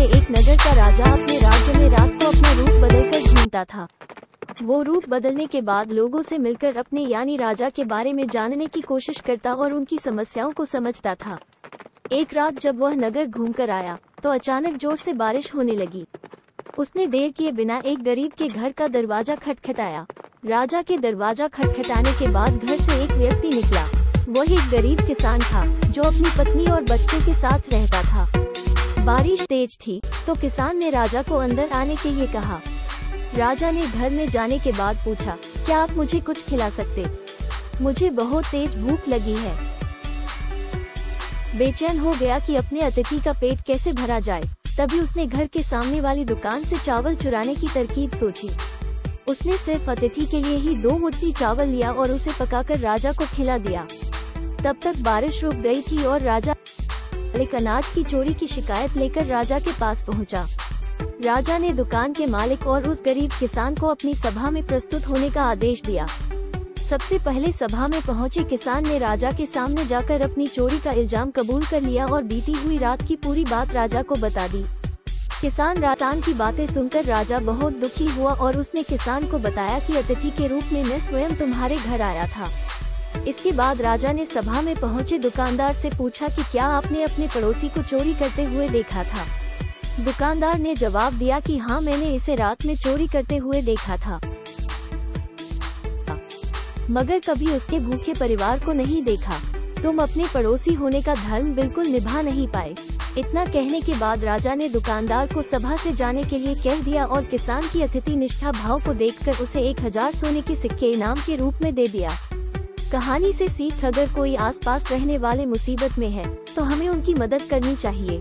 पहले एक नगर का राजा अपने राज्य में रात को अपना रूप बदलकर घूमता था। वो रूप बदलने के बाद लोगों से मिलकर अपने यानी राजा के बारे में जानने की कोशिश करता और उनकी समस्याओं को समझता था। एक रात जब वह नगर घूमकर आया तो अचानक जोर से बारिश होने लगी। उसने देर किए बिना एक गरीब के घर का दरवाजा खटखटाया। राजा के दरवाजा खटखटाने के बाद घर से एक व्यक्ति निकला। वह एक गरीब किसान था जो अपनी पत्नी और बच्चों के साथ रहता था। बारिश तेज थी तो किसान ने राजा को अंदर आने के लिए कहा। राजा ने घर में जाने के बाद पूछा, क्या आप मुझे कुछ खिला सकते? मुझे बहुत तेज भूख लगी है। बेचैन हो गया कि अपने अतिथि का पेट कैसे भरा जाए, तभी उसने घर के सामने वाली दुकान से चावल चुराने की तरकीब सोची। उसने सिर्फ अतिथि के लिए ही 2 मुट्ठी चावल लिया और उसे पकाकर राजा को खिला दिया। तब तक बारिश रुक गई थी और राजा एक अनाज की चोरी की शिकायत लेकर राजा के पास पहुंचा। राजा ने दुकान के मालिक और उस गरीब किसान को अपनी सभा में प्रस्तुत होने का आदेश दिया। सबसे पहले सभा में पहुंचे किसान ने राजा के सामने जाकर अपनी चोरी का इल्जाम कबूल कर लिया और बीती हुई रात की पूरी बात राजा को बता दी। किसान की बातें सुनकर राजा बहुत दुखी हुआ और उसने किसान को बताया कि अतिथि के रूप में मैं स्वयं तुम्हारे घर आया था। इसके बाद राजा ने सभा में पहुंचे दुकानदार से पूछा कि क्या आपने अपने पड़ोसी को चोरी करते हुए देखा था? दुकानदार ने जवाब दिया कि हाँ, मैंने इसे रात में चोरी करते हुए देखा था, मगर कभी उसके भूखे परिवार को नहीं देखा। तुम अपने पड़ोसी होने का धर्म बिल्कुल निभा नहीं पाए। इतना कहने के बाद राजा ने दुकानदार को सभा से जाने के लिए कह दिया और किसान की अतिथि निष्ठा भाव को देखकर उसे 1000 सोने के सिक्के इनाम के रूप में दे दिया। कहानी से सीख, अगर कोई आसपास रहने वाले मुसीबत में है तो हमें उनकी मदद करनी चाहिए।